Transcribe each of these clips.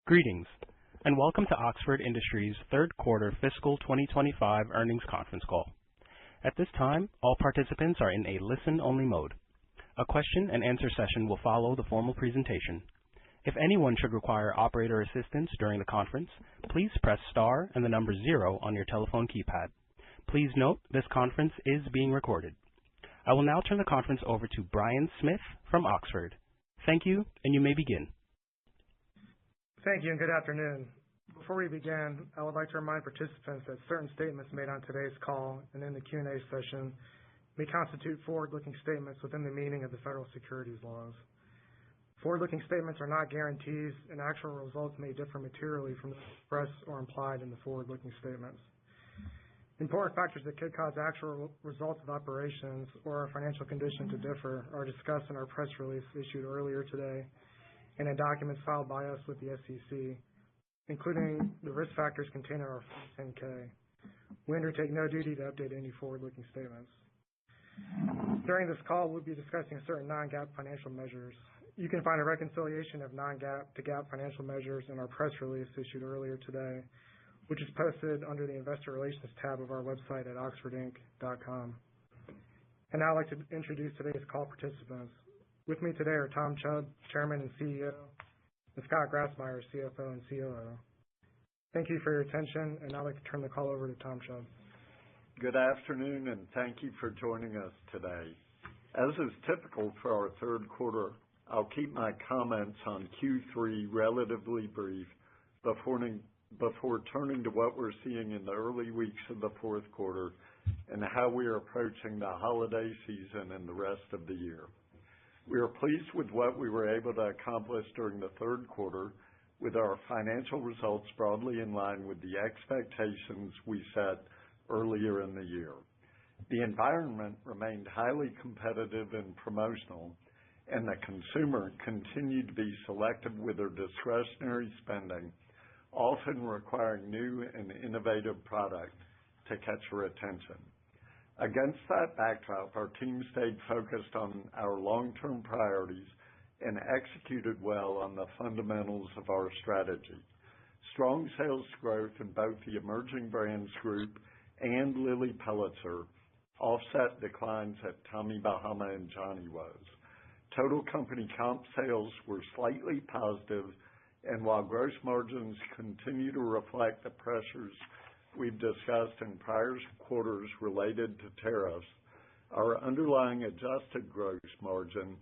Greetings, and welcome to Oxford Industries' third quarter fiscal 2025 earnings conference call. At this time, all participants are in a listen-only mode. A question-and-answer session will follow the formal presentation. If anyone should require operator assistance during the conference, please press star and the number 0 on your telephone keypad. Please note this conference is being recorded. I will now turn the conference over to Brian Smith from Oxford. Thank you, and you may begin. Thank you and good afternoon. Before we begin, I would like to remind participants that certain statements made on today's call and in the Q&A session may constitute forward-looking statements within the meaning of the federal securities laws. Forward-looking statements are not guarantees, and actual results may differ materially from those expressed or implied in the forward-looking statements. Important factors that could cause actual results of operations or our financial condition to differ are discussed in our press release issued earlier today and in documents filed by us with the SEC, including the risk factors contained in our Form 10-K. We undertake no duty to update any forward-looking statements. During this call, we'll be discussing certain non-GAAP financial measures. You can find a reconciliation of non-GAAP to GAAP financial measures in our press release issued earlier today, which is posted under the Investor Relations tab of our website at oxfordinc.com. And now I'd like to introduce today's call participants. With me today are Tom Chubb, Chairman and CEO, and Scott Grassmyer, CFO and COO. Thank you for your attention, and I'd like to turn the call over to Tom Chubb. Good afternoon, and thank you for joining us today. As is typical for our third quarter, I'll keep my comments on Q3 relatively brief before turning to what we're seeing in the early weeks of the fourth quarter and how we are approaching the holiday season and the rest of the year. We are pleased with what we were able to accomplish during the third quarter, with our financial results broadly in line with the expectations we set earlier in the year. The environment remained highly competitive and promotional, and the consumer continued to be selective with their discretionary spending, often requiring new and innovative product to catch her attention. Against that backdrop, our team stayed focused on our long-term priorities and executed well on the fundamentals of our strategy. Strong sales growth in both the Emerging Brands Group and Lilly Pulitzer offset declines at Tommy Bahama and Johnny Was. Total company comp sales were slightly positive, and while gross margins continue to reflect the pressures we've discussed in prior quarters related to tariffs, our underlying adjusted gross margin,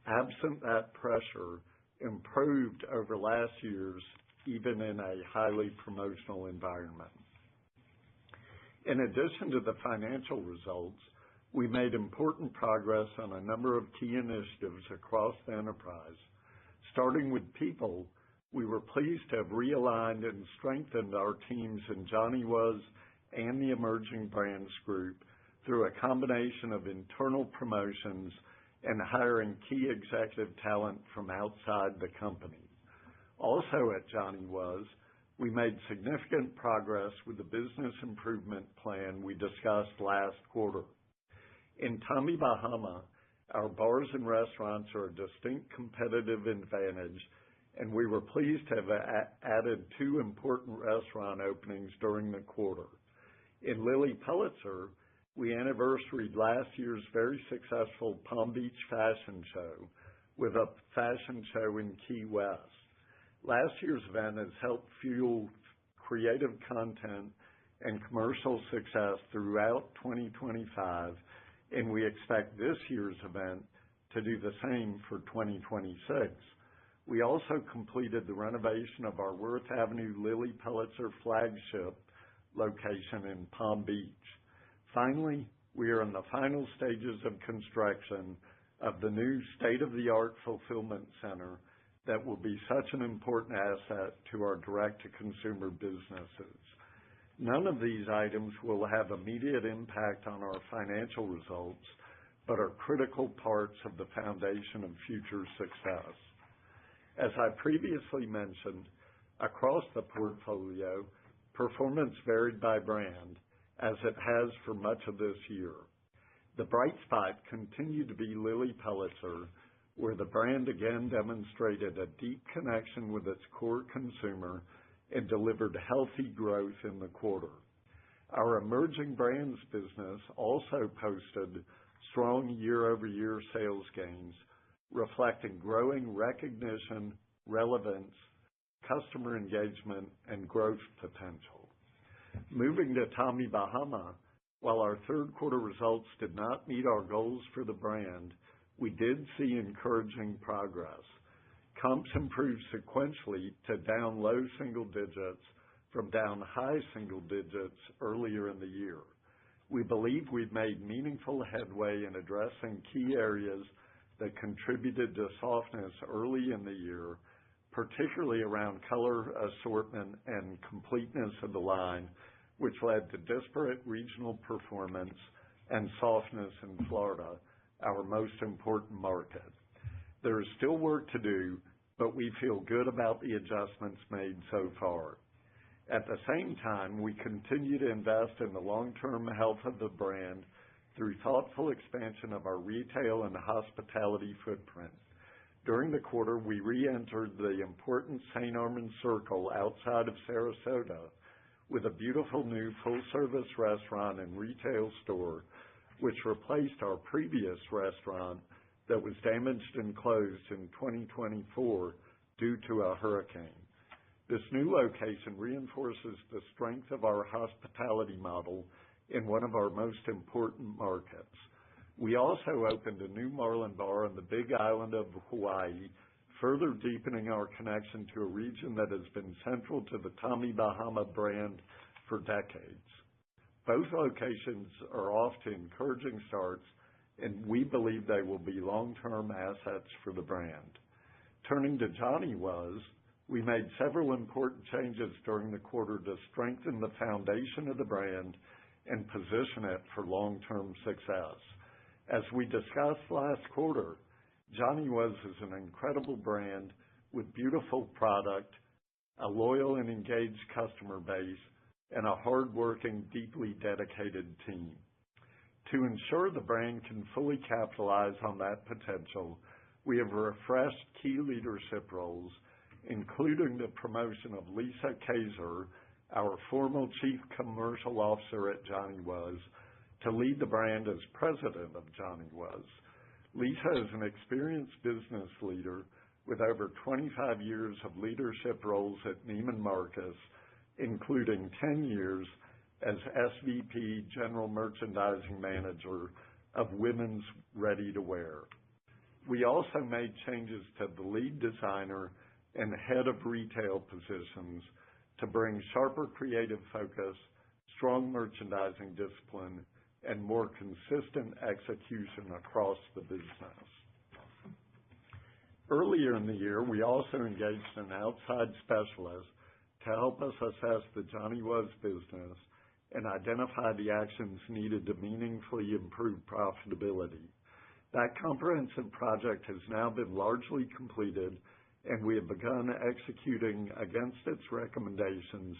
absent that pressure, improved over last year's, even in a highly promotional environment. In addition to the financial results, we made important progress on a number of key initiatives across the enterprise. Starting with people, we were pleased to have realigned and strengthened our teams in Johnny Was and the Emerging Brands Group through a combination of internal promotions and hiring key executive talent from outside the company. Also at Johnny Was, we made significant progress with the business improvement plan we discussed last quarter. In Tommy Bahama, our bars and restaurants are a distinct competitive advantage, and we were pleased to have added 2 important restaurant openings during the quarter. In Lilly Pulitzer, we anniversaried last year's very successful Palm Beach Fashion Show with a fashion show in Key West. Last year's event has helped fuel creative content and commercial success throughout 2025, and we expect this year's event to do the same for 2026. We also completed the renovation of our Worth Avenue Lilly Pulitzer flagship location in Palm Beach. Finally, we are in the final stages of construction of the new state-of-the-art fulfillment center that will be such an important asset to our direct-to-consumer businesses. None of these items will have immediate impact on our financial results, but are critical parts of the foundation of future success. As I previously mentioned, across the portfolio, performance varied by brand, as it has for much of this year. The bright spot continued to be Lilly Pulitzer, where the brand again demonstrated a deep connection with its core consumer and delivered healthy growth in the quarter. Our emerging brands business also posted strong year-over-year sales gains, reflecting growing recognition, relevance, customer engagement, and growth potential. Moving to Tommy Bahama, while our third quarter results did not meet our goals for the brand, we did see encouraging progress. Comps improved sequentially to down low single digits from down high single digits earlier in the year. We believe we've made meaningful headway in addressing key areas that contributed to softness early in the year, particularly around color assortment and completeness of the line, which led to disparate regional performance and softness in Florida, our most important market. There is still work to do, but we feel good about the adjustments made so far. At the same time, we continue to invest in the long-term health of the brand through thoughtful expansion of our retail and hospitality footprint. During the quarter, we re-entered the important St. Armand Circle outside of Sarasota with a beautiful new full-service restaurant and retail store, which replaced our previous restaurant that was damaged and closed in 2024 due to a hurricane. This new location reinforces the strength of our hospitality model in one of our most important markets. We also opened a new Marlin Bar on the Big Island of Hawaii, further deepening our connection to a region that has been central to the Tommy Bahama brand for decades. Both locations are off to encouraging starts, and we believe they will be long-term assets for the brand. Turning to Johnny Was, we made several important changes during the quarter to strengthen the foundation of the brand and position it for long-term success. As we discussed last quarter, Johnny Was is an incredible brand with beautiful product, a loyal and engaged customer base, and a hardworking, deeply dedicated team. To ensure the brand can fully capitalize on that potential, we have refreshed key leadership roles, including the promotion of Lisa Kaiser, our former Chief Commercial Officer at Johnny Was, to lead the brand as President of Johnny Was. Lisa is an experienced business leader with over 25 years of leadership roles at Neiman Marcus, including 10 years as SVP General Merchandising Manager of Women's Ready-to-Wear. We also made changes to the lead designer and head of retail positions to bring sharper creative focus, strong merchandising discipline, and more consistent execution across the business. Earlier in the year, we also engaged an outside specialist to help us assess the Johnny Was business and identify the actions needed to meaningfully improve profitability. That comprehensive project has now been largely completed, and we have begun executing against its recommendations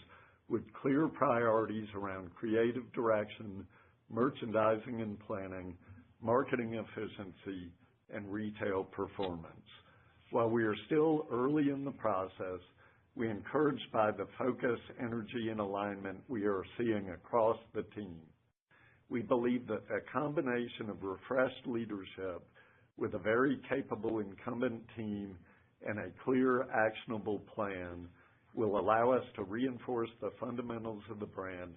with clear priorities around creative direction, merchandising and planning, marketing efficiency, and retail performance. While we are still early in the process, we are encouraged by the focus, energy, and alignment we are seeing across the team. We believe that a combination of refreshed leadership with a very capable incumbent team and a clear, actionable plan will allow us to reinforce the fundamentals of the brand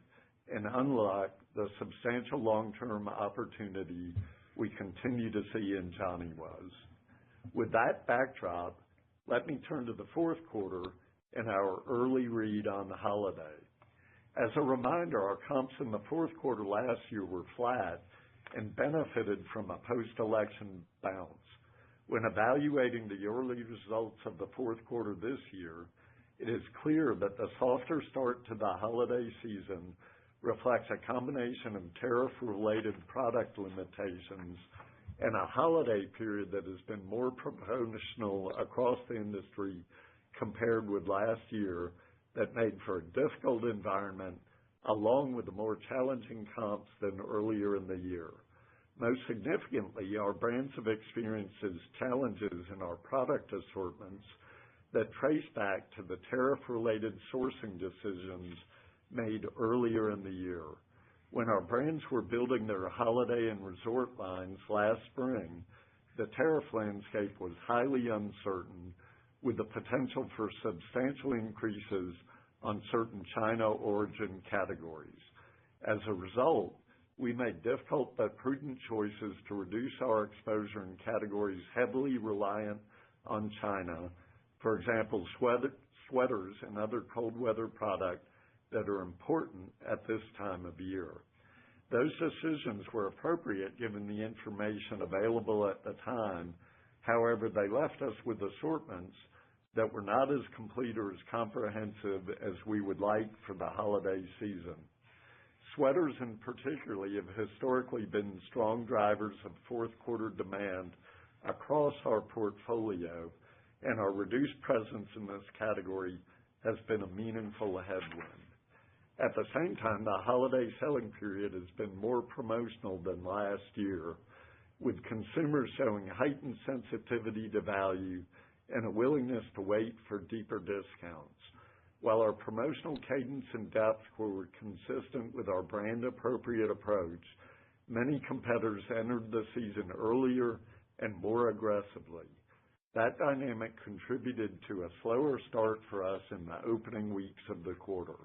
and unlock the substantial long-term opportunity we continue to see in Johnny Was. With that backdrop, let me turn to the fourth quarter and our early read on the holiday. As a reminder, our comps in the fourth quarter last year were flat and benefited from a post-election bounce. When evaluating the early results of the fourth quarter this year, it is clear that the softer start to the holiday season reflects a combination of tariff-related product limitations and a holiday period that has been more promotional across the industry compared with last year that made for a difficult environment, along with the more challenging comps than earlier in the year. Most significantly, our brands have experienced challenges in our product assortments that trace back to the tariff-related sourcing decisions made earlier in the year. When our brands were building their holiday and resort lines last spring, the tariff landscape was highly uncertain, with the potential for substantial increases on certain China origin categories. As a result, we made difficult but prudent choices to reduce our exposure in categories heavily reliant on China, for example, sweaters and other cold weather products that are important at this time of year. Those decisions were appropriate given the information available at the time. However, they left us with assortments that were not as complete or as comprehensive as we would like for the holiday season. Sweaters in particular have historically been strong drivers of fourth quarter demand across our portfolio, and our reduced presence in this category has been a meaningful headwind. At the same time, the holiday selling period has been more promotional than last year, with consumers showing heightened sensitivity to value and a willingness to wait for deeper discounts. While our promotional cadence and depth were consistent with our brand-appropriate approach, many competitors entered the season earlier and more aggressively. That dynamic contributed to a slower start for us in the opening weeks of the quarter.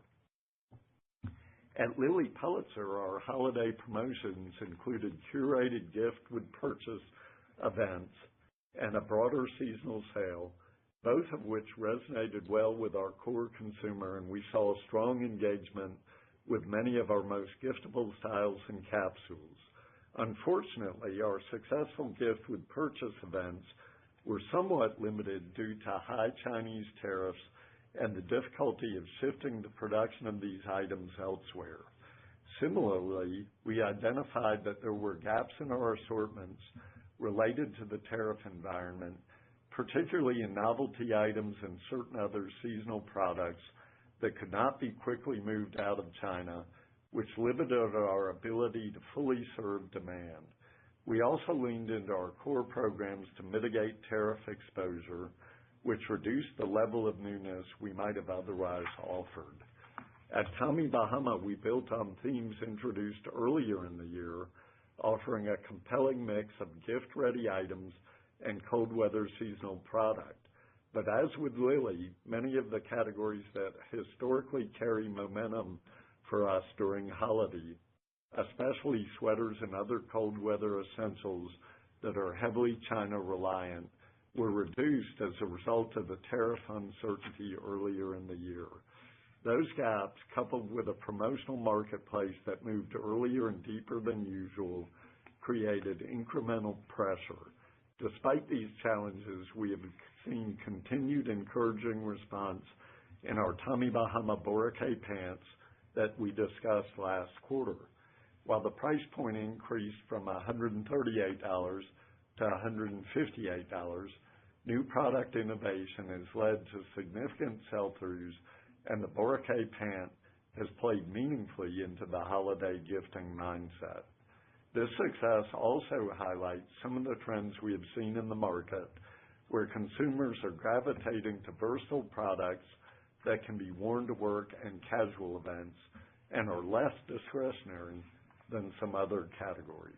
At Lilly Pulitzer, our holiday promotions included curated gift with purchase events and a broader seasonal sale, both of which resonated well with our core consumer, and we saw strong engagement with many of our most giftable styles and capsules. Unfortunately, our successful gift with purchase events were somewhat limited due to high Chinese tariffs and the difficulty of shifting the production of these items elsewhere. Similarly, we identified that there were gaps in our assortments related to the tariff environment, particularly in novelty items and certain other seasonal products that could not be quickly moved out of China, which limited our ability to fully serve demand. We also leaned into our core programs to mitigate tariff exposure, which reduced the level of newness we might have otherwise offered. At Tommy Bahama, we built on themes introduced earlier in the year, offering a compelling mix of gift-ready items and cold weather seasonal product. But as with Lilly, many of the categories that historically carry momentum for us during holiday, especially sweaters and other cold weather essentials that are heavily China reliant, were reduced as a result of the tariff uncertainty earlier in the year. Those gaps, coupled with a promotional marketplace that moved earlier and deeper than usual, created incremental pressure. Despite these challenges, we have seen continued encouraging response in our Tommy Bahama Boracay pants that we discussed last quarter. While the price point increased from $138 to $158, new product innovation has led to significant sell-throughs, and the Boracay pant has played meaningfully into the holiday gifting mindset. This success also highlights some of the trends we have seen in the market, where consumers are gravitating to versatile products that can be worn to work and casual events and are less discretionary than some other categories.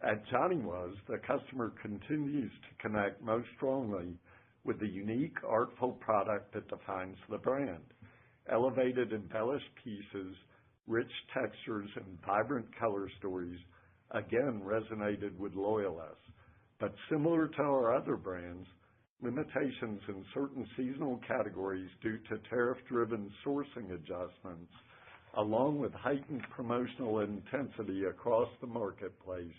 At Johnny Was, the customer continues to connect most strongly with the unique, artful product that defines the brand. Elevated, embellished pieces, rich textures, and vibrant color stories again resonated with loyalists. But similar to our other brands, limitations in certain seasonal categories due to tariff-driven sourcing adjustments, along with heightened promotional intensity across the marketplace,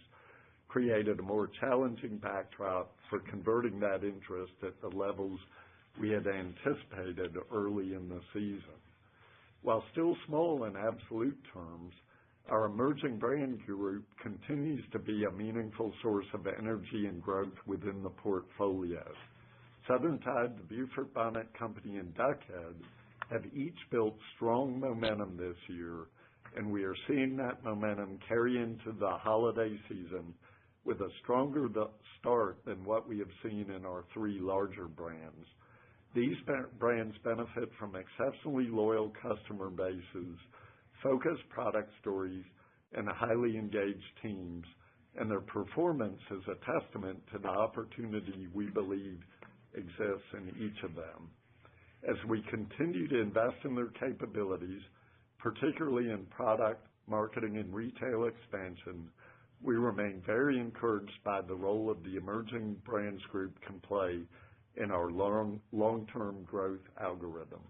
created a more challenging backdrop for converting that interest at the levels we had anticipated early in the season. While still small in absolute terms, our emerging brand group continues to be a meaningful source of energy and growth within the portfolio. Southern Tide, the Beaufort Bonnet Company, and Duck Head have each built strong momentum this year, and we are seeing that momentum carry into the holiday season with a stronger start than what we have seen in our three larger brands. These brands benefit from exceptionally loyal customer bases, focused product stories, and highly engaged teams, and their performance is a testament to the opportunity we believe exists in each of them. As we continue to invest in their capabilities, particularly in product, marketing, and retail expansion, we remain very encouraged by the role of the emerging brands group can play in our long-term growth algorithm.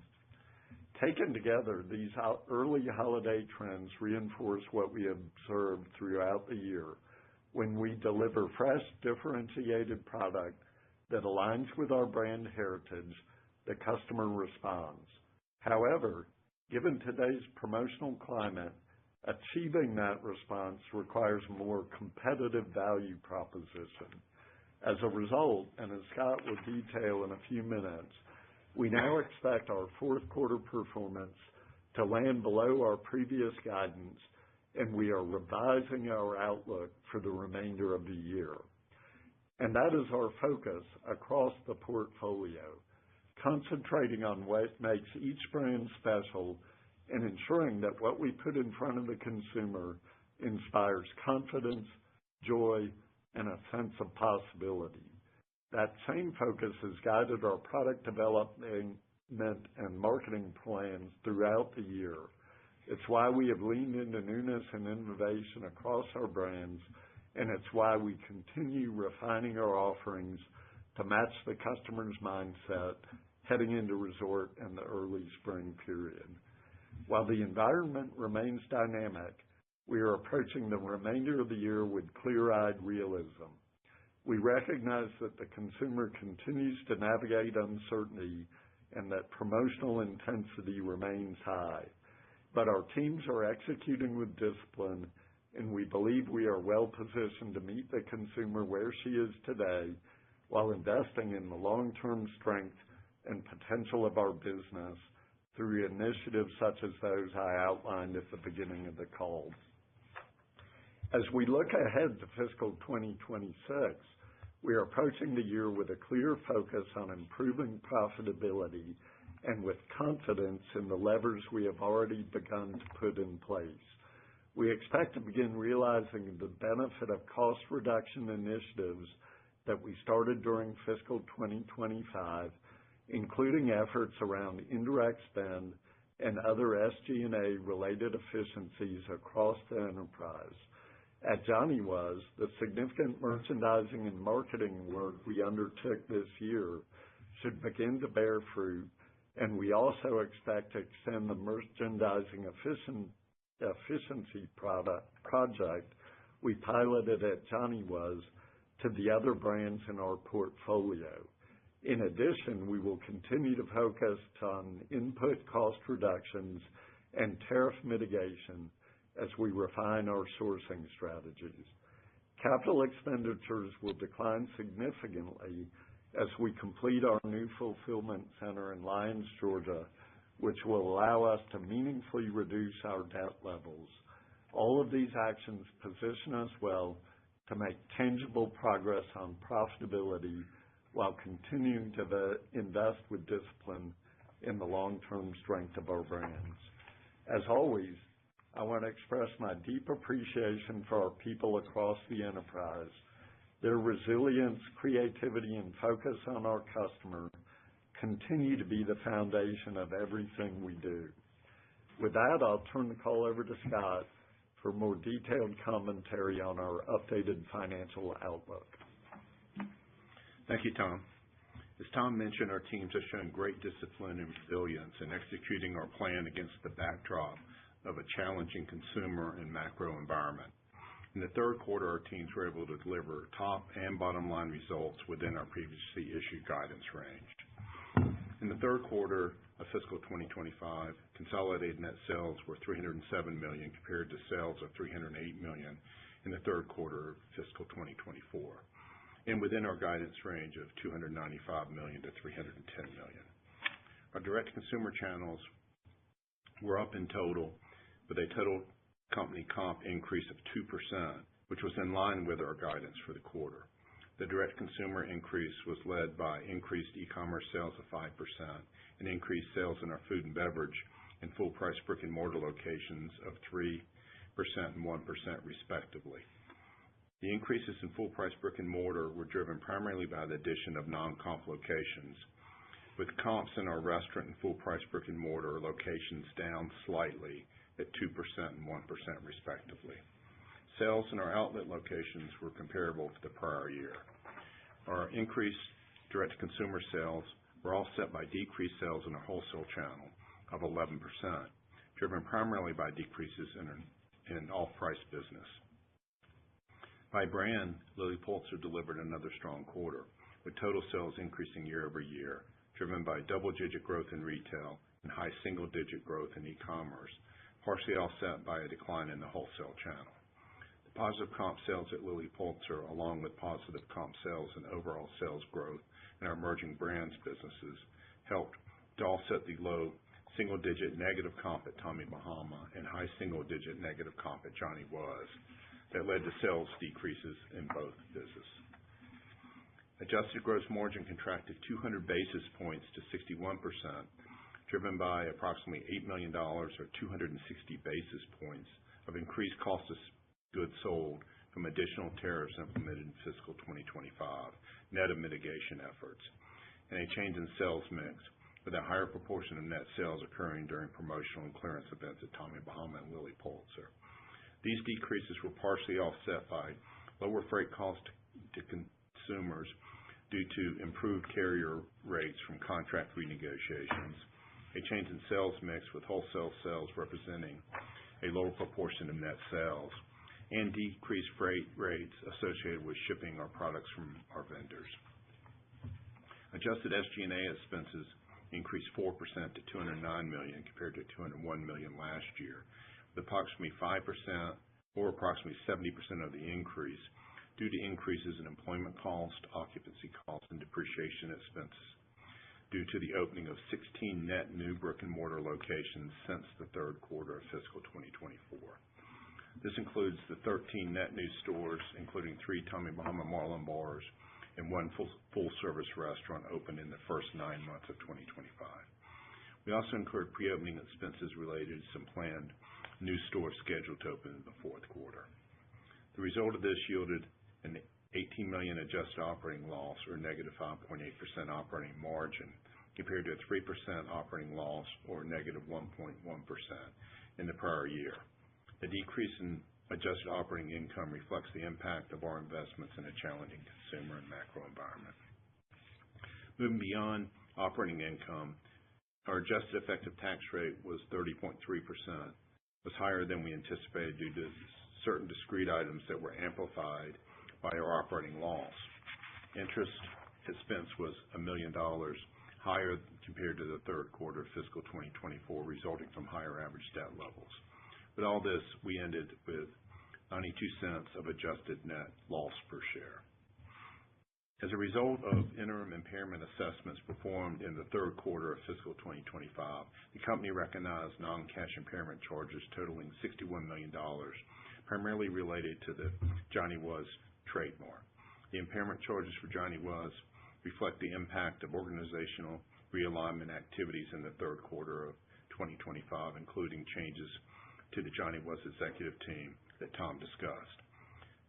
Taken together, these early holiday trends reinforce what we have observed throughout the year. When we deliver fresh, differentiated product that aligns with our brand heritage, the customer responds. However, given today's promotional climate, achieving that response requires a more competitive value proposition. As a result, and as Scott will detail in a few minutes, we now expect our fourth quarter performance to land below our previous guidance, and we are revising our outlook for the remainder of the year. And that is our focus across the portfolio, concentrating on what makes each brand special and ensuring that what we put in front of the consumer inspires confidence, joy, and a sense of possibility. That same focus has guided our product development and marketing plans throughout the year. It's why we have leaned into newness and innovation across our brands, and it's why we continue refining our offerings to match the customer's mindset heading into resort and the early spring period. While the environment remains dynamic, we are approaching the remainder of the year with clear-eyed realism. We recognize that the consumer continues to navigate uncertainty and that promotional intensity remains high. But our teams are executing with discipline, and we believe we are well positioned to meet the consumer where she is today while investing in the long-term strength and potential of our business through initiatives such as those I outlined at the beginning of the call. As we look ahead to fiscal 2026, we are approaching the year with a clear focus on improving profitability and with confidence in the levers we have already begun to put in place. We expect to begin realizing the benefit of cost reduction initiatives that we started during fiscal 2025, including efforts around indirect spend and other SG&A related efficiencies across the enterprise. At Johnny Was, the significant merchandising and marketing work we undertook this year should begin to bear fruit, and we also expect to extend the merchandising efficiency project we piloted at Johnny Was to the other brands in our portfolio. In addition, we will continue to focus on input cost reductions and tariff mitigation as we refine our sourcing strategies. Capital expenditures will decline significantly as we complete our new fulfillment center in Lyons, Georgia, which will allow us to meaningfully reduce our debt levels. All of these actions position us well to make tangible progress on profitability while continuing to invest with discipline in the long-term strength of our brands. As always, I want to express my deep appreciation for our people across the enterprise. Their resilience, creativity, and focus on our customer continue to be the foundation of everything we do. With that, I'll turn the call over to Scott for more detailed commentary on our updated financial outlook. Thank you, Tom. As Tom mentioned, our teams have shown great discipline and resilience in executing our plan against the backdrop of a challenging consumer and macro environment. In the third quarter, our teams were able to deliver top and bottom line results within our previously issued guidance range. In the third quarter of fiscal 2025, consolidated net sales were $307 million compared to sales of $308 million in the third quarter of fiscal 2024, and within our guidance range of $295 million to $310 million. Our direct consumer channels were up in total with a total company comp increase of 2%, which was in line with our guidance for the quarter. The direct consumer increase was led by increased e-commerce sales of 5% and increased sales in our food and beverage and full-price brick-and-mortar locations of 3% and 1% respectively. The increases in full-price brick-and-mortar were driven primarily by the addition of non-comp locations, with comps in our restaurant and full-price brick-and-mortar locations down slightly at 2% and 1% respectively. Sales in our outlet locations were comparable to the prior year. Our increased direct-to-consumer sales were offset by decreased sales in our wholesale channel of 11%, driven primarily by decreases in off-price business. By brand, Lilly Pulitzer delivered another strong quarter, with total sales increasing year-over-year, driven by double-digit growth in retail and high single-digit growth in e-commerce, partially offset by a decline in the wholesale channel. The positive comp sales at Lilly Pulitzer, along with positive comp sales and overall sales growth in our emerging brands businesses, helped to offset the low single-digit negative comp at Tommy Bahama and high single-digit negative comp at Johnny Was that led to sales decreases in both businesses. Adjusted gross margin contracted 200 basis points to 61%, driven by approximately $8 million or 260 basis points of increased cost of goods sold from additional tariffs implemented in fiscal 2025, net of mitigation efforts, and a change in sales mix with a higher proportion of net sales occurring during promotional and clearance events at Tommy Bahama and Lilly Pulitzer. These decreases were partially offset by lower freight costs to consumers due to improved carrier rates from contract renegotiations, a change in sales mix with wholesale sales representing a lower proportion of net sales, and decreased freight rates associated with shipping our products from our vendors. Adjusted SG&A expenses increased 4% to $209 million compared to $201 million last year, with approximately 5% or approximately 70% of the increase due to increases in employment cost, occupancy costs, and depreciation expenses due to the opening of 16 net new brick-and-mortar locations since the third quarter of fiscal 2024. This includes the 13 net new stores, including 3 Tommy Bahama Marlin bars and 1 full-service restaurant opened in the first 9 months of 2025. We also incurred pre-opening expenses related to some planned new stores scheduled to open in the fourth quarter. The result of this yielded an $18 million adjusted operating loss, or negative 5.8% operating margin, compared to a 3% operating loss, or negative 1.1% in the prior year. The decrease in adjusted operating income reflects the impact of our investments in a challenging consumer and macro environment. Moving beyond operating income, our adjusted effective tax rate was 30.3%, was higher than we anticipated due to certain discrete items that were amplified by our operating loss. Interest expense was $1 million higher compared to the third quarter of fiscal 2024, resulting from higher average debt levels. With all this, we ended with 92 cents of adjusted net loss per share. As a result of interim impairment assessments performed in the third quarter of fiscal 2025, the company recognized non-cash impairment charges totaling $61 million, primarily related to the Johnny Was trademark. The impairment charges for Johnny Was reflect the impact of organizational realignment activities in the third quarter of 2025, including changes to the Johnny Was executive team that Tom discussed,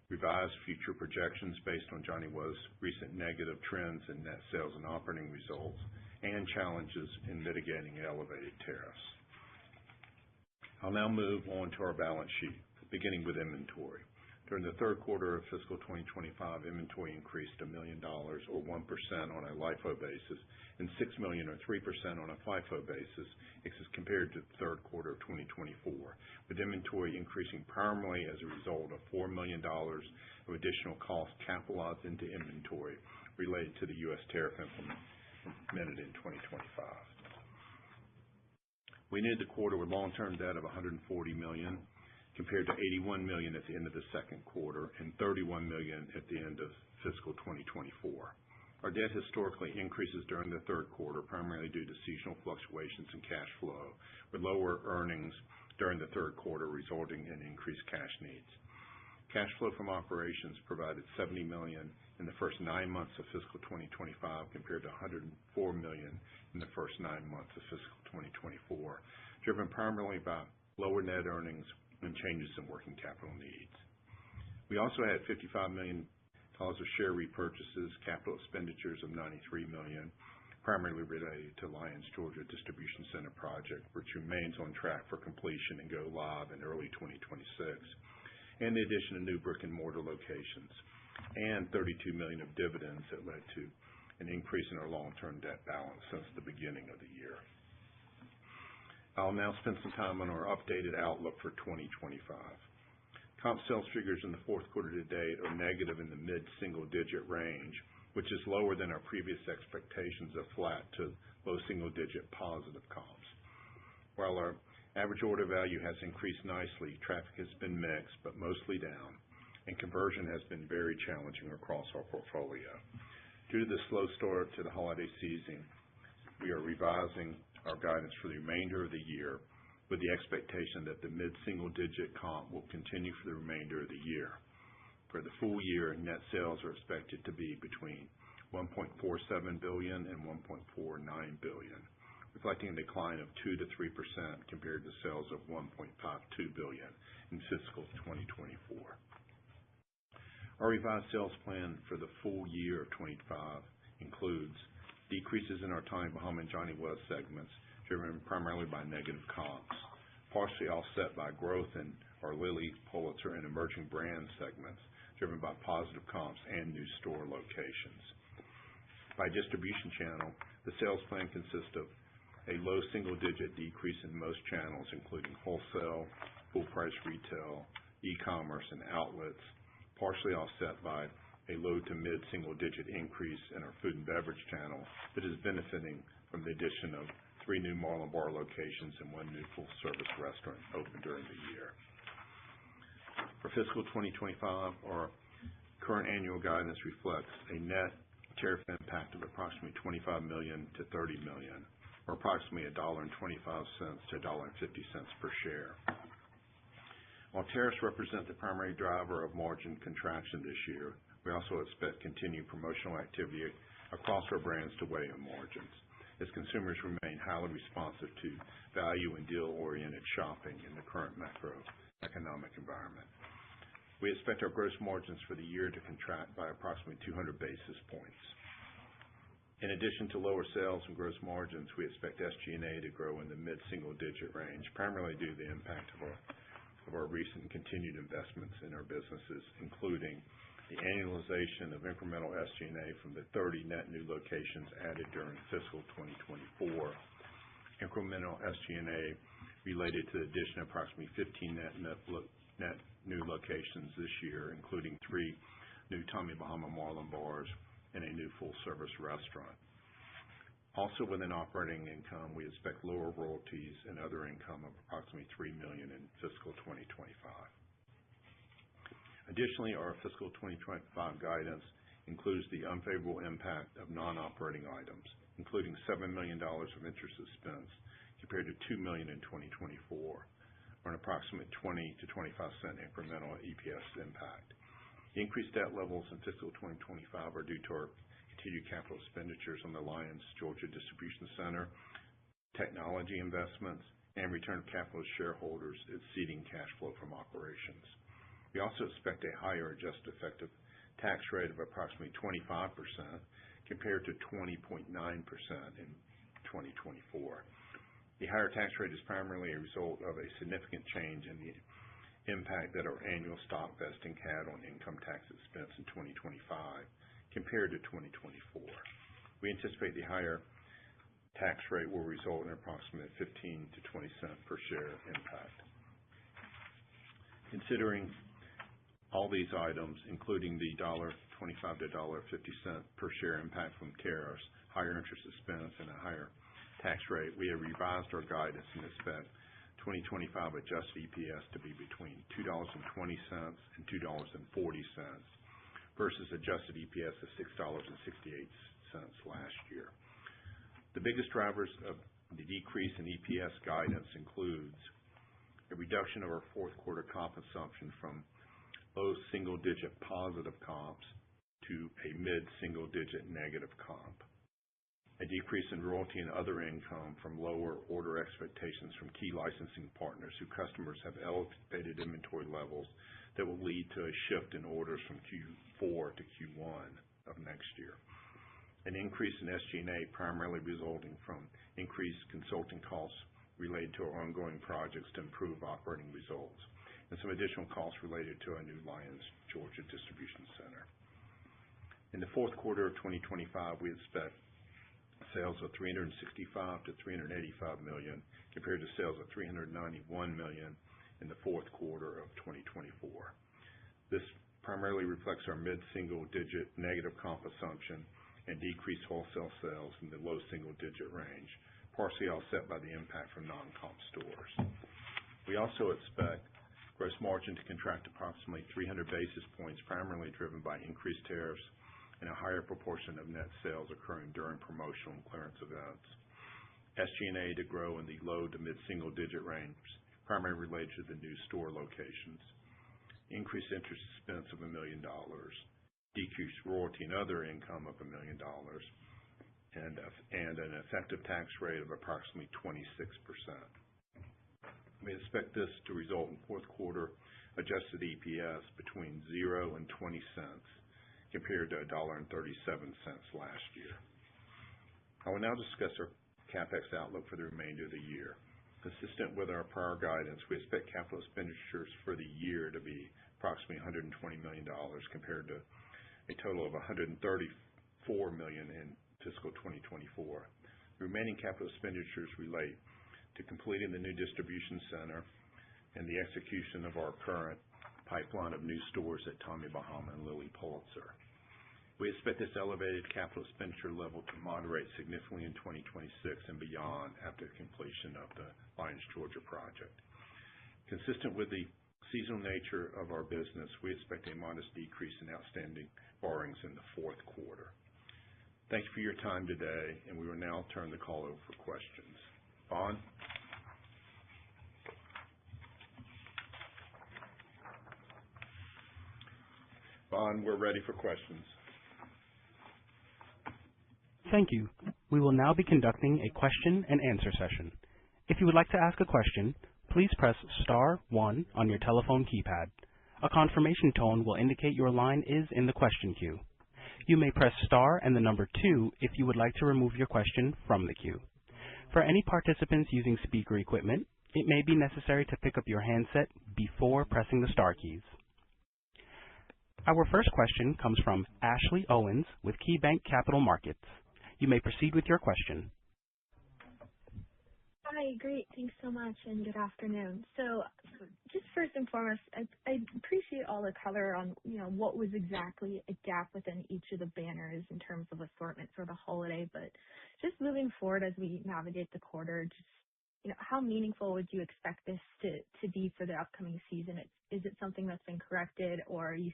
revised future projections based on Johnny Was' recent negative trends in net sales and operating results, and challenges in mitigating elevated tariffs. I'll now move on to our balance sheet, beginning with inventory. During the third quarter of fiscal 2025, inventory increased $1 million, or 1% on a LIFO basis, and $6 million, or 3% on a FIFO basis, as compared to the third quarter of 2024, with inventory increasing primarily as a result of $4 million of additional costs capitalized into inventory related to the U.S. tariff implemented in 2025. We ended the quarter with long-term debt of $140 million, compared to $81 million at the end of the second quarter and $31 million at the end of fiscal 2024. Our debt historically increases during the third quarter, primarily due to seasonal fluctuations in cash flow, with lower earnings during the third quarter resulting in increased cash needs. Cash flow from operations provided $70 million in the first 9 months of fiscal 2025 compared to $104 million in the first 9 months of fiscal 2024, driven primarily by lower net earnings and changes in working capital needs. We also had $55 million of share repurchases, capital expenditures of $93 million, primarily related to Lyons, Georgia Distribution Center project, which remains on track for completion and go live in early 2026, and the addition of new brick-and-mortar locations, and $32 million of dividends that led to an increase in our long-term debt balance since the beginning of the year. I'll now spend some time on our updated outlook for 2025. Comp sales figures in the fourth quarter to date are negative in the mid-single-digit range, which is lower than our previous expectations of flat to low single-digit positive comps. While our average order value has increased nicely, traffic has been mixed but mostly down, and conversion has been very challenging across our portfolio. Due to the slow start to the holiday season, we are revising our guidance for the remainder of the year with the expectation that the mid-single-digit comp will continue for the remainder of the year. For the full year, net sales are expected to be between $1.47 billion and $1.49 billion, reflecting a decline of 2 to 3% compared to sales of $1.52 billion in fiscal 2024. Our revised sales plan for the full year of 2025 includes decreases in our Tommy Bahama and Johnny West segments, driven primarily by negative comps, partially offset by growth in our Lilly, Pulitzer, and emerging brand segments, driven by positive comps and new store locations. By distribution channel, the sales plan consists of a low single-digit decrease in most channels, including wholesale, full-price retail, e-commerce, and outlets, partially offset by a low to mid-single-digit increase in our food and beverage channel that is benefiting from the addition of 3 new Marlin Bar locations and 1 new full-service restaurant opened during the year. For fiscal 2025, our current annual guidance reflects a net tariff impact of approximately $25 million to $30 million, or approximately $1.25 to $1.50 per share. While tariffs represent the primary driver of margin contraction this year, we also expect continued promotional activity across our brands to weigh on margins, as consumers remain highly responsive to value and deal-oriented shopping in the current macroeconomic environment. We expect our gross margins for the year to contract by approximately 200 basis points. In addition to lower sales and gross margins, we expect SG&A to grow in the mid-single-digit range, primarily due to the impact of our recent continued investments in our businesses, including the annualization of incremental SG&A from the 30 net new locations added during fiscal 2024, incremental SG&A related to the addition of approximately 15 net new locations this year, including 3 new Tommy Bahama Marlin Bars and a new full-service restaurant. Also within operating income, we expect lower royalties and other income of approximately $3 million in fiscal 2025. Additionally, our fiscal 2025 guidance includes the unfavorable impact of non-operating items, including $7 million of interest expense compared to $2 million in 2024, or an approximate 20 to 25 cent incremental EPS impact. The increased debt levels in fiscal 2025 are due to our continued capital expenditures on the Lyons, Georgia Distribution Center, technology investments, and return of capital to shareholders exceeding cash flow from operations. We also expect a higher adjusted effective tax rate of approximately 25% compared to 20.9% in 2024. The higher tax rate is primarily a result of a significant change in the impact that our annual stock vesting had on income tax expense in 2025 compared to 2024. We anticipate the higher tax rate will result in approximately 15 to 20 cent per share impact. Considering all these items, including the $1.25 to $1.50 per share impact from tariffs, higher interest expense, and a higher tax rate, we have revised our guidance and expect 2025 adjusted EPS to be between $2.20 and $2.40 versus adjusted EPS of $6.68 last year. The biggest drivers of the decrease in EPS guidance includes a reduction of our fourth quarter comp assumption from low single-digit positive comps to a mid-single-digit negative comp, a decrease in royalty and other income from lower order expectations from key licensing partners whose customers have elevated inventory levels that will lead to a shift in orders from Q4 to Q1 of next year, an increase in SG&A primarily resulting from increased consulting costs related to our ongoing projects to improve operating results, and some additional costs related to our new Lyons, Georgia distribution center. In the fourth quarter of 2025, we expect sales of $365 to $385 million compared to sales of $391 million in the fourth quarter of 2024. This primarily reflects our mid-single-digit negative comp assumption and decreased wholesale sales in the low single-digit range, partially offset by the impact from non-comp stores. We also expect gross margin to contract approximately 300 basis points, primarily driven by increased tariffs and a higher proportion of net sales occurring during promotional and clearance events. SG&A to grow in the low to mid-single-digit range, primarily related to the new store locations. Increased interest expense of $1 million, decreased royalty and other income of $1 million, and an effective tax rate of approximately 26%. We expect this to result in fourth quarter adjusted EPS between 0 and 20 cents, compared to $1.37 last year. I will now discuss our CapEx outlook for the remainder of the year. Consistent with our prior guidance, we expect capital expenditures for the year to be approximately $120 million compared to a total of $134 million in fiscal 2024. The remaining capital expenditures relate to completing the new distribution center and the execution of our current pipeline of new stores at Tommy Bahama and Lilly Pulitzer. We expect this elevated capital expenditure level to moderate significantly in 2026 and beyond after the completion of the Lyons, Georgia project. Consistent with the seasonal nature of our business, we expect a modest decrease in outstanding borrowings in the fourth quarter. Thank you for your time today, and we will now turn the call over for questions. Vaughn? Vaughn, we're ready for questions. Thank you. We will now be conducting a question and answer session. If you would like to ask a question, please press star 1 on your telephone keypad. A confirmation tone will indicate your line is in the question queue. You may press star and the number 2 if you would like to remove your question from the queue. For any participants using speaker equipment, it may be necessary to pick up your handset before pressing the star keys. Our first question comes from Ashley Owens with KeyBanc Capital Markets. You may proceed with your question. Hi, great. Thanks so much, and good afternoon. So just first and foremost, I appreciate all the color on, what was exactly a gap within each of the banners in terms of assortment for the holiday. But just moving forward as we navigate the quarter, just, how meaningful would you expect this to be for the upcoming season? Is it something that's been corrected, or are you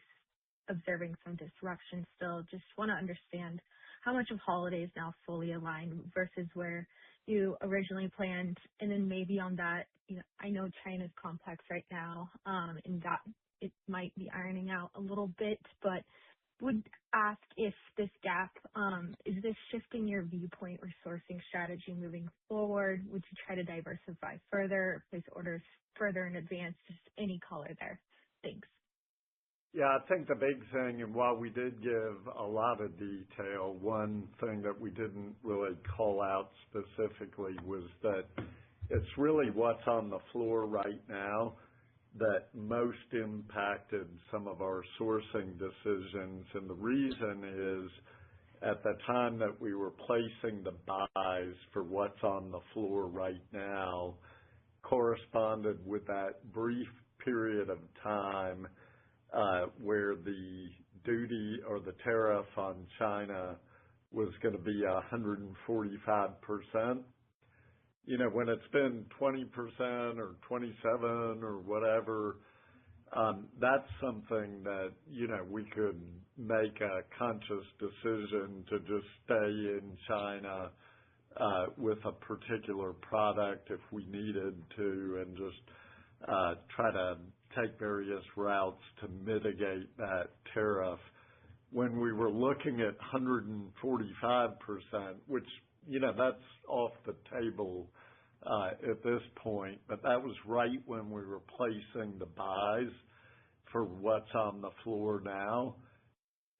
observing some disruption still? Just want to understand how much of holiday is now fully aligned versus where you originally planned. And then maybe on that, I know China's complex right now, and that it might be ironing out a little bit, but would ask if this gap, is this shifting your viewpoint or sourcing strategy moving forward? Would you try to diversify further, place orders further in advance? Just any color there. Thanks. Yeah, I think the big thing, and while we did give a lot of detail, one thing that we didn't really call out specifically was that it's really what's on the floor right now that most impacted some of our sourcing decisions. And the reason is at the time that we were placing the buys for what's on the floor right now corresponded with that brief period of time where the duty or the tariff on China was going to be 145%. When it's been 20% or 27 or whatever, That's something that, we could make a conscious decision to just stay in China with a particular product if we needed to, and just try to take various routes to mitigate that tariff. When we were looking at 145%, which, that's off the table at this point, but that was right when we were placing the buys for what's on the floor now.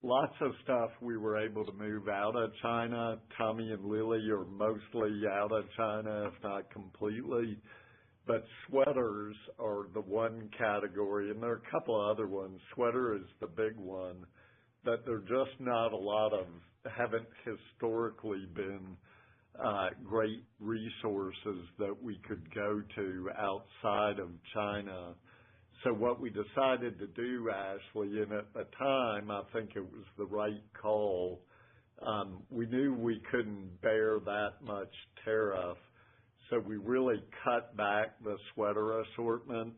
Lots of stuff we were able to move out of China. Tommy and Lily are mostly out of China, if not completely. But sweaters are the one category, and there are a couple of other ones. Sweater is the big one, but there are just not a lot of, haven't historically been great resources that we could go to outside of China. So what we decided to do, Ashley, and at the time, I think it was the right call, we knew we couldn't bear that much tariff, so we really cut back the sweater assortment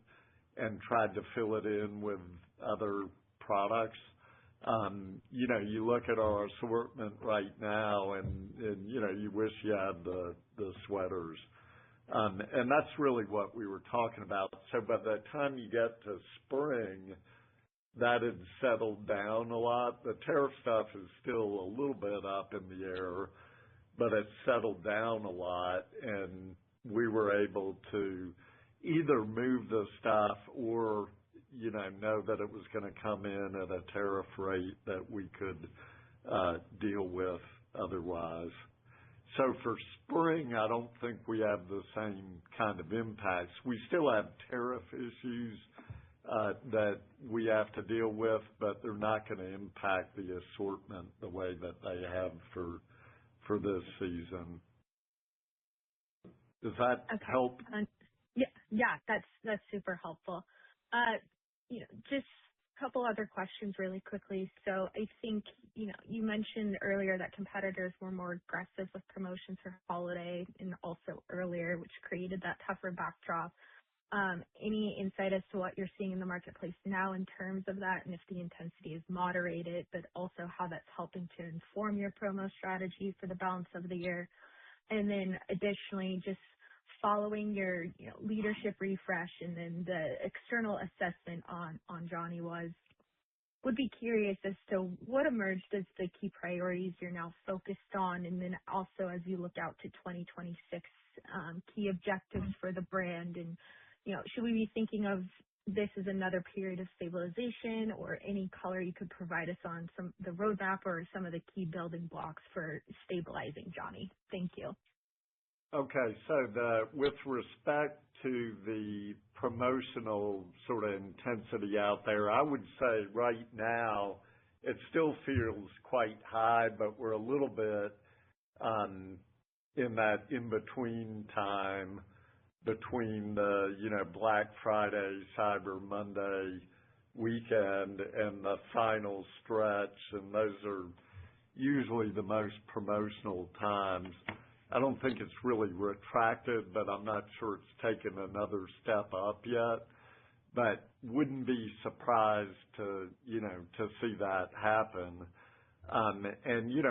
and tried to fill it in with other products. You look at our assortment right now and you wish you had the sweaters. And that's really what we were talking about. So by the time you get to spring, that had settled down a lot. The tariff stuff is still a little bit up in the air, but it's settled down a lot, and we were able to either move the stuff or know that it was going to come in at a tariff rate that we could deal with otherwise. So for spring, I don't think we have the same kind of impacts. We still have tariff issues that we have to deal with, but they're not going to impact the assortment the way that they have for this season. Does that help? Yeah, that's super helpful. Just a couple other questions really quickly. So I think, you mentioned earlier that competitors were more aggressive with promotions for holiday and also earlier, which created that tougher backdrop. Any insight as to what you're seeing in the marketplace now in terms of that, and if the intensity is moderated, but also how that's helping to inform your promo strategy for the balance of the year? And then additionally, just following your leadership refresh and then the external assessment on Johnny would be curious as to what emerged as the key priorities you're now focused on, and then also as you look out to 2026, key objectives for the brand, and should we be thinking of this as another period of stabilization, or any color you could provide us on the roadmap or some of the key building blocks for stabilizing Johnny? Thank you. Okay, so with respect to the promotional sort of intensity out there, I would say right now it still feels quite high, but we're a little bit in that in-between time between the, Black Friday, Cyber Monday weekend and the final stretch, and those are usually the most promotional times. I don't think it's really retracted, but I'm not sure it's taken another step up yet. But wouldn't be surprised to see that happen. And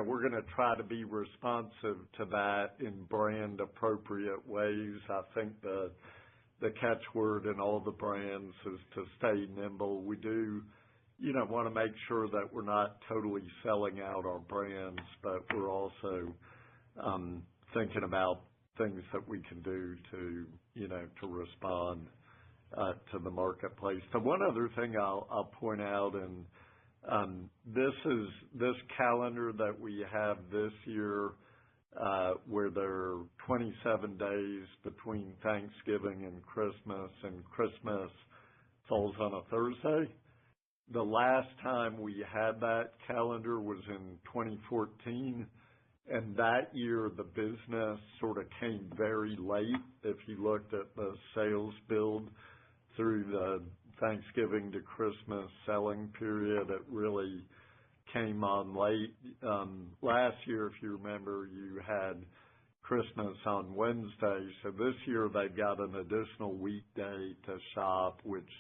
we're going to try to be responsive to that in brand appropriate ways. I think the catchword in all the brands is to stay nimble. We do, want to make sure that we're not totally selling out our brands, but we're also thinking about things that we can do to respond to the marketplace. So one other thing I'll point out, and this calendar that we have this year, where there are 27 days between Thanksgiving and Christmas falls on a Thursday. The last time we had that calendar was in 2014. And that year, the business sort of came very late. If you looked at the sales build through the Thanksgiving to Christmas selling period, it really came on late. Last year, if you remember, you had Christmas on Wednesday. So this year, they've got an additional weekday to shop, which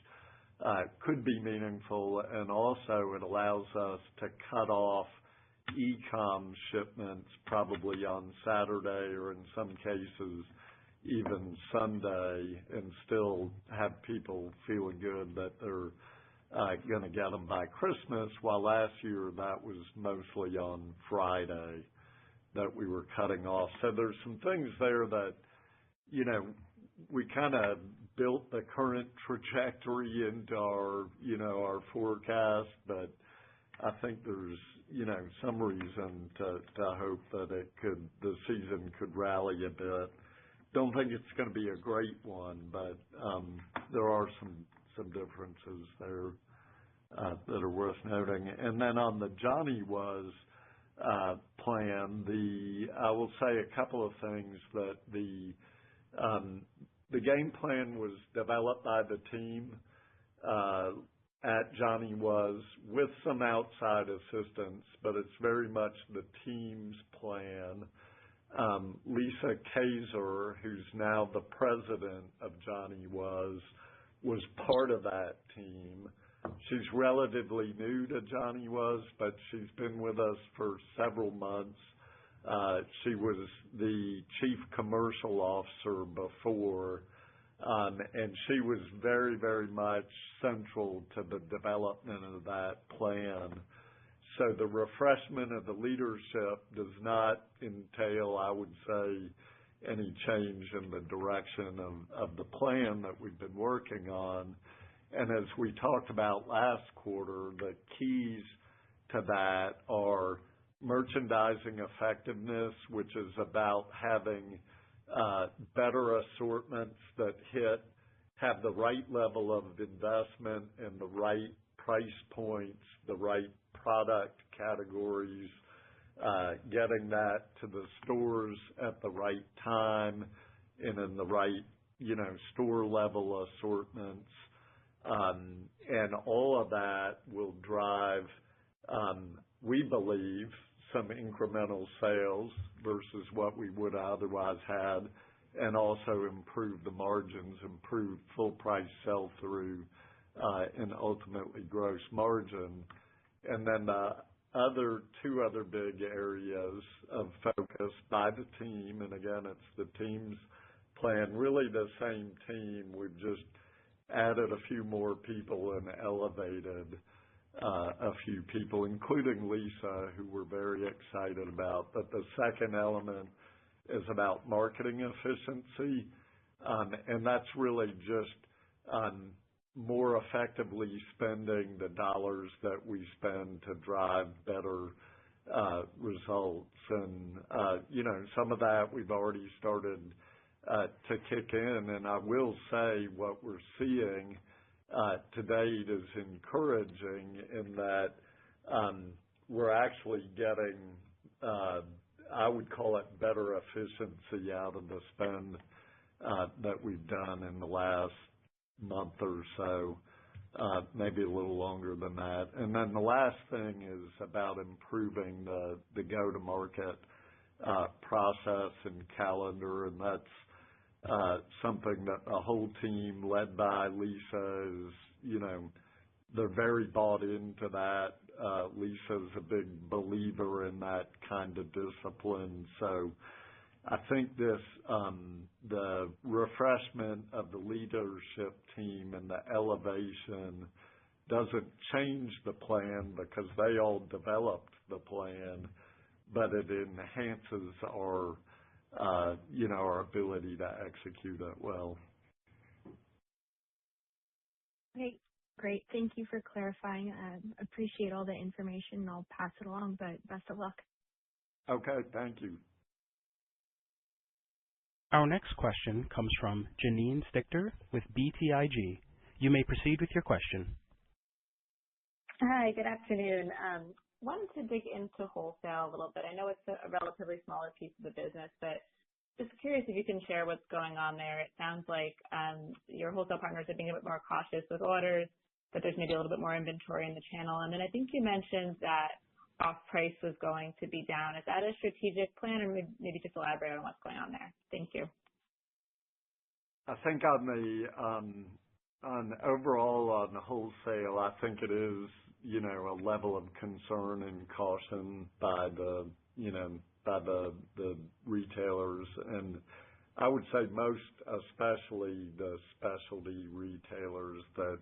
could be meaningful, and also it allows us to cut off e-com shipments probably on Saturday or in some cases even Sunday, and still have people feeling good that they're going to get them by Christmas, while last year that was mostly on Friday that we were cutting off. So there's some things there that, we kind of built the current trajectory into our forecast, but I think there's, some reason to hope that the season could rally a bit. Don't think it's going to be a great one, but there are some differences there that are worth noting. And then on the Johnny Was plan, I will say a couple of things. That the game plan was developed by the team at Johnny Was with some outside assistance, but it's very much the team's plan. Lisa Kaiser, who's now the president of Johnny Was part of that team. She's relatively new to Johnny Was, but she's been with us for several months. She was the chief commercial officer before, and she was very, very much central to the development of that plan. So the refreshment of the leadership does not entail, I would say, any change in the direction of the plan that we've been working on. And as we talked about last quarter, the keys to that are merchandising effectiveness, which is about having better assortments that have the right level of investment and the right price points, the right product categories, getting that to the stores at the right time and in the right, store level assortments. And all of that will drive, we believe, some incremental sales versus what we would otherwise had, and also improve the margins, improve full price sell-through, and ultimately gross margin. And then the two other big areas of focus by the team, and again, it's the team's plan, really the same team. We've just added a few more people and elevated a few people, including Lisa, who we're very excited about. But the second element is about marketing efficiency, and that's really just more effectively spending the dollars that we spend to drive better results. And, some of that we've already started to kick in. And I will say what we're seeing to date is encouraging in that we're actually getting, I would call it, better efficiency out of the spend that we've done in the last month or so, maybe a little longer than that. And then the last thing is about improving the go-to-market process and calendar, and that's something that the whole team led by Lisa is, they're very bought into that. Lisa's a big believer in that kind of discipline. So I think the refreshment of the leadership team and the elevation doesn't change the plan because they all developed the plan, but it enhances our ability to execute it well. Okay, great. Thank you for clarifying. Appreciate all the information. I'll pass it along, but best of luck. Okay, thank you. Our next question comes from Janine Stichter with BTIG. You may proceed with your question. Hi, good afternoon. Wanted to dig into wholesale a little bit. I know it's a relatively smaller piece of the business, but just curious if you can share what's going on there. It sounds like your wholesale partners are being a bit more cautious with orders, that there's maybe a little bit more inventory in the channel. And then I think you mentioned that off-price was going to be down. Is that a strategic plan, or maybe just elaborate on what's going on there? Thank you. I think on Overall on the wholesale, I think it is, a level of concern and caution by the retailers. And I would say most, especially the specialty retailers that,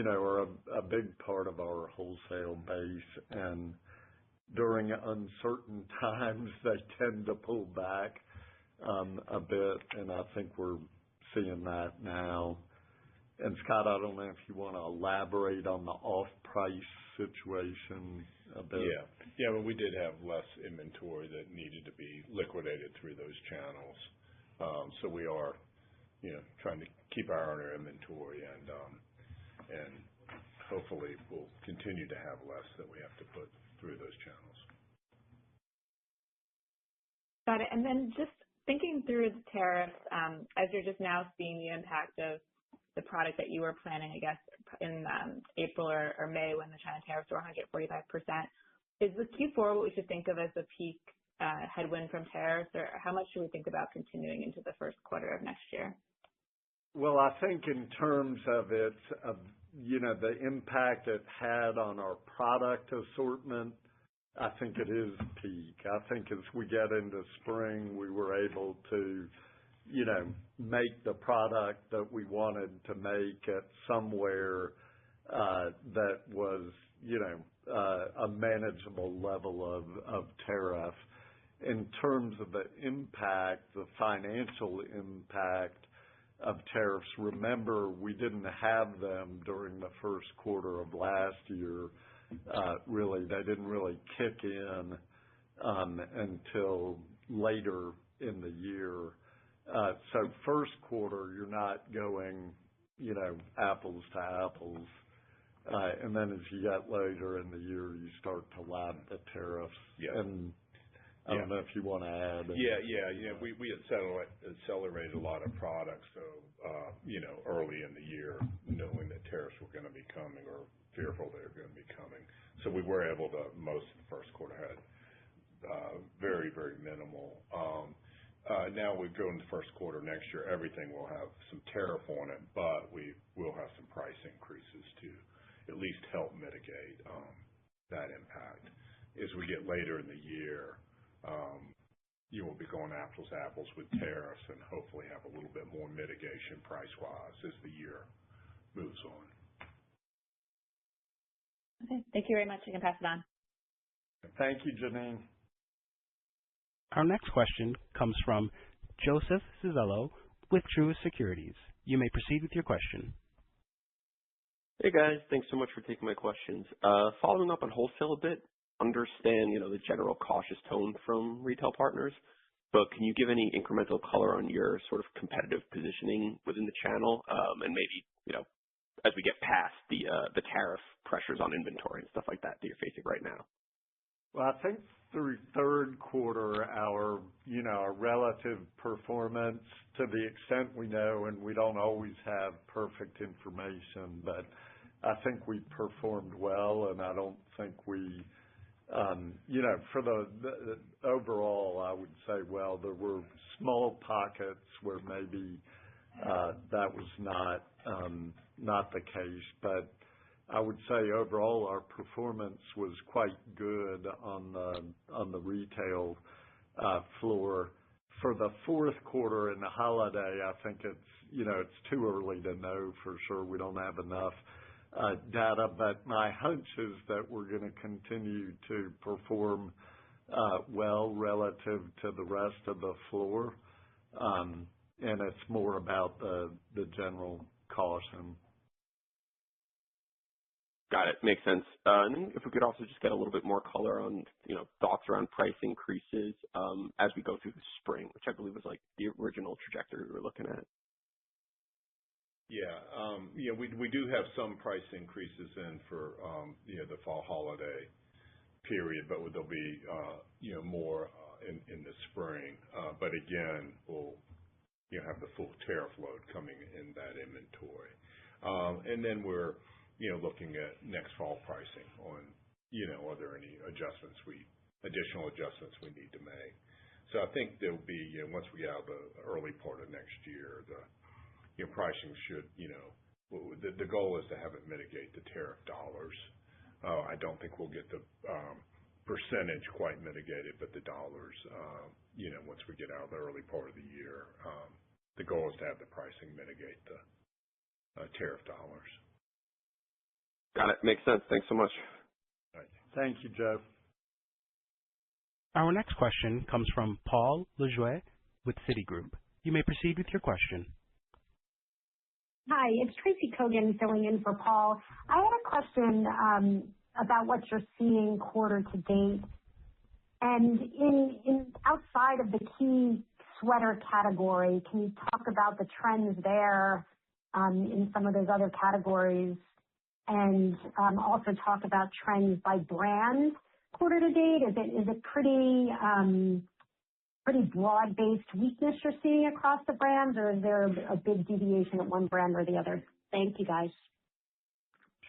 are a big part of our wholesale base. And during uncertain times, they tend to pull back a bit, and I think we're seeing that now. And Scott, I don't know if you want to elaborate on the off-price situation a bit. Yeah, well, we did have less inventory that needed to be liquidated through those channels. So we are, trying to keep our eye on our inventory, and hopefully we'll continue to have less that we have to put through those channels. Got it. And then just thinking through the tariffs, as you're just now seeing the impact of the product that you were planning, I guess, in April or May when the China tariffs were 145%, is the Q4 what we should think of as the peak headwind from tariffs, or how much should we think about continuing into the first quarter of next year? Well, I think in terms of it, the impact it had on our product assortment, I think it is peak. I think as we get into spring, we were able to, make the product that we wanted to make at somewhere that was, a manageable level of tariff. In terms of the impact, the financial impact of tariffs, remember, we didn't have them during the first quarter of last year. Really, they didn't really kick in until later in the year. So first quarter, you're not going, apples to apples. And then as you get later in the year, you start to lap the tariffs. Yeah. And I don't know if you want to add. Yeah. We had accelerated a lot of products, so, early in the year, knowing that tariffs were going to be coming or fearful they were going to be coming. So we were able to, most of the first quarter had very, very minimal. Now we go into the first quarter next year, everything will have some tariff on it, but we will have some price increases to at least help mitigate that impact. As we get later in the year, you will be going apples to apples with tariffs and hopefully have a little bit more mitigation price-wise as the year moves on. Okay. Thank you very much. You can pass it on. Thank you, Janine. Our next question comes from Joseph Civello with Truist Securities. You may proceed with your question. Hey, guys. Thanks so much for taking my questions. Following up on wholesale a bit, understand, the general cautious tone from retail partners, but can you give any incremental color on your sort of competitive positioning within the channel, and maybe, as we get past the tariff pressures on inventory and stuff like that you're facing right now? Well, I think through third quarter, our relative performance, to the extent we know, and we don't always have perfect information, but I think we performed well, and I don't think we, for the overall, I would say, well, there were small pockets where maybe that was not the case, but I would say overall our performance was quite good on the retail floor. For the fourth quarter and the holiday, I think it's too early to know for sure. We don't have enough data, but my hunch is that we're going to continue to perform well relative to the rest of the floor, and it's more about the general caution. Got it. Makes sense. And then if we could also just get a little bit more color on, thoughts around price increases as we go through the spring, which I believe was like the original trajectory we were looking at. Yeah. We do have some price increases in for, the fall holiday period, but there'll be, more in the spring. But again, we'll, have the full tariff load coming in that inventory. And then we're, looking at next fall pricing on, are there any additional adjustments we need to make. So I think there'll be, once we get out of the early part of next year, the pricing should, the goal is to have it mitigate the tariff dollars. I don't think we'll get the percentage quite mitigated, but the dollars, once we get out of the early part of the year, the goal is to have the pricing mitigate the tariff dollars. Got it. Makes sense. Thanks so much. All right. Thank you, Joe. Our next question comes from Paul Lejuez with Citigroup. You may proceed with your question. Hi, it's Tracy Kogan filling in for Paul. I had a question about what you're seeing quarter to date. And in outside of the key sweater category, can you talk about the trends there in some of those other categories? And also talk about trends by brand quarter to date. Is it pretty broad-based weakness you're seeing across the brands, or is there a big deviation at one brand or the other? Thank you, guys.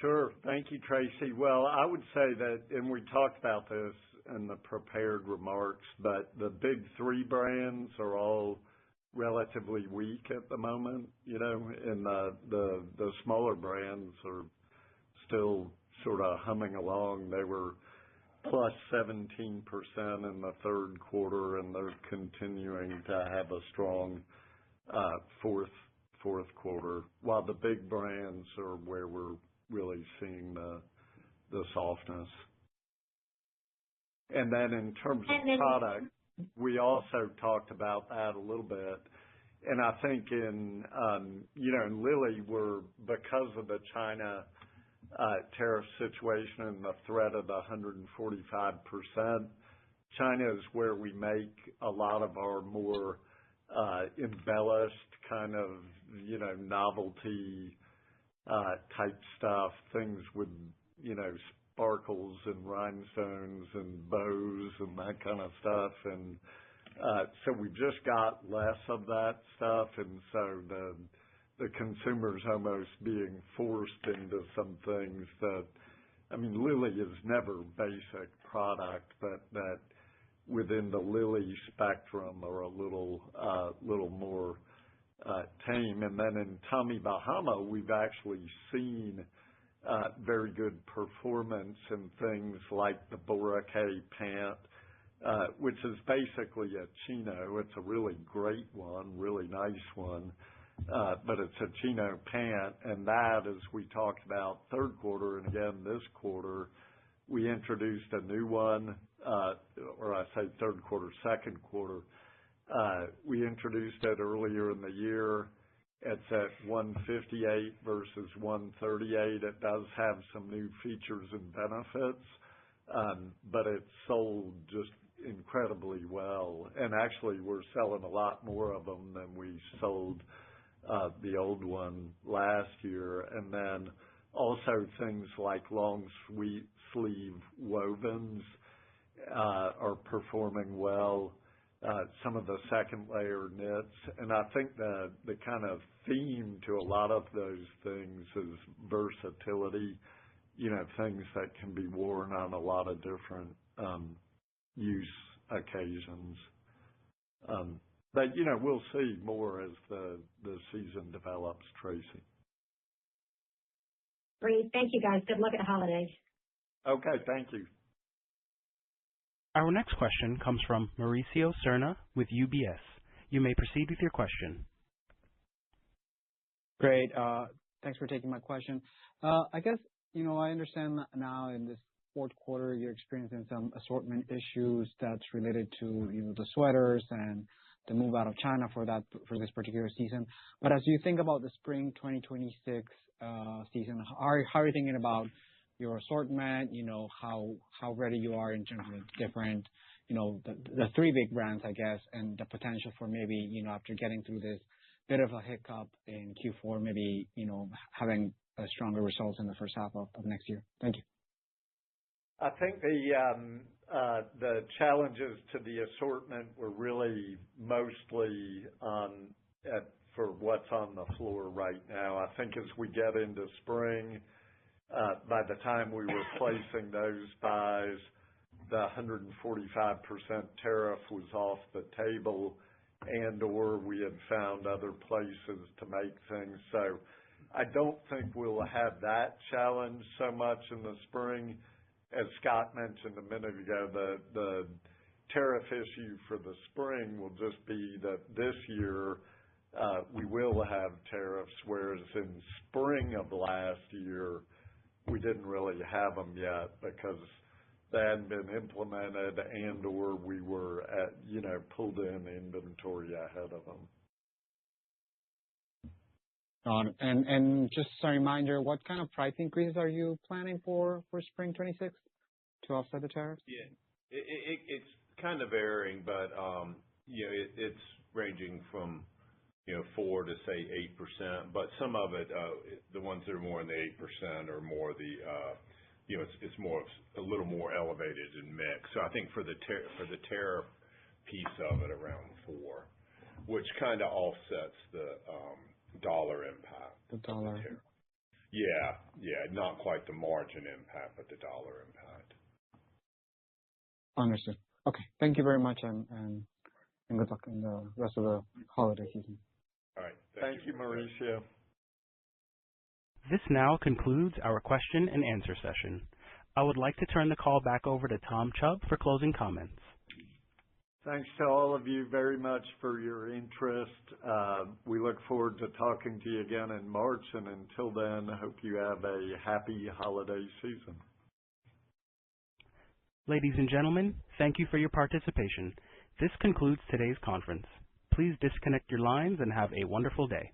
Sure. Thank you, Tracy. Well, I would say that, and we talked about this in the prepared remarks, but the big three brands are all relatively weak at the moment, and the smaller brands are still sort of humming along. They were plus 17% in the third quarter, and they're continuing to have a strong fourth quarter, while the big brands are where we're really seeing the softness. And then in terms of product, we also talked about that a little bit. And I think in Lilly, because of the China tariff situation and the threat of the 145%, China is where we make a lot of our more embellished kind of, novelty type stuff, things with, sparkles and rhinestones and bows and that kind of stuff. And so we just got less of that stuff. And so the consumer's almost being forced into some things that, Lilly is never basic product, but that within the Lilly spectrum are a little more tame. And then in Tommy Bahama, we've actually seen very good performance in things like the Boracay pant, which is basically a chino. It's a really great one, really nice one, but it's a chino pant. And that, as we talked about third quarter and again this quarter, we introduced a new one, or I say third quarter, second quarter. We introduced it earlier in the year. It's at $158 versus $138. It does have some new features and benefits, but it's sold just incredibly well. And actually, we're selling a lot more of them than we sold the old one last year. And then also things like long sleeve wovens are performing well. Some of the second layer knits. And I think the kind of theme to a lot of those things is versatility, things that can be worn on a lot of different use occasions. But, we'll see more as the season develops, Tracy. Great. Thank you, guys. Good luck at the holidays. Okay. Thank you. Our next question comes from Mauricio Serna with UBS. You may proceed with your question. Great. Thanks for taking my question. I guess, I understand now in this fourth quarter, you're experiencing some assortment issues that's related to, the sweaters and the move out of China for this particular season. But as you think about the spring 2026 season, how are you thinking about your assortment, how ready you are in terms of different, the three big brands, I guess, and the potential for maybe, after getting through this bit of a hiccup in Q4, maybe, having stronger results in the first half of next year? Thank you. I think the challenges to the assortment were really mostly for what's on the floor right now. I think as we get into spring, by the time we were placing those buys, the 145% tariff was off the table, and/or we had found other places to make things. So I don't think we'll have that challenge so much in the spring. As Scott mentioned a minute ago, the tariff issue for the spring will just be that this year we will have tariffs, whereas in spring of last year we didn't really have them yet because they hadn't been implemented and or we were pulled in inventory ahead of them. And just a reminder, what kind of price increases are you planning for spring 26 to offset the tariffs? Yeah, it's kind of varying, but it's ranging from 4 to say 8%. But some of it, the ones that are more in the 8% are more the it's more a little more elevated in mix. So I think for the tariff piece of it, around 4, which kind of offsets the dollar impact. The dollar. Yeah, not quite the margin impact, but the dollar impact. Understood. Okay, thank you very much, and good luck in the rest of the holiday season. All right. Thank you, Mauricio. This now concludes our question and answer session. I would like to turn the call back over to Tom Chubb for closing comments. Thanks to all of you very much for your interest. We look forward to talking to you again in March, and until then, I hope you have a happy holiday season. Ladies and gentlemen, thank you for your participation. This concludes today's conference. Please disconnect your lines and have a wonderful day.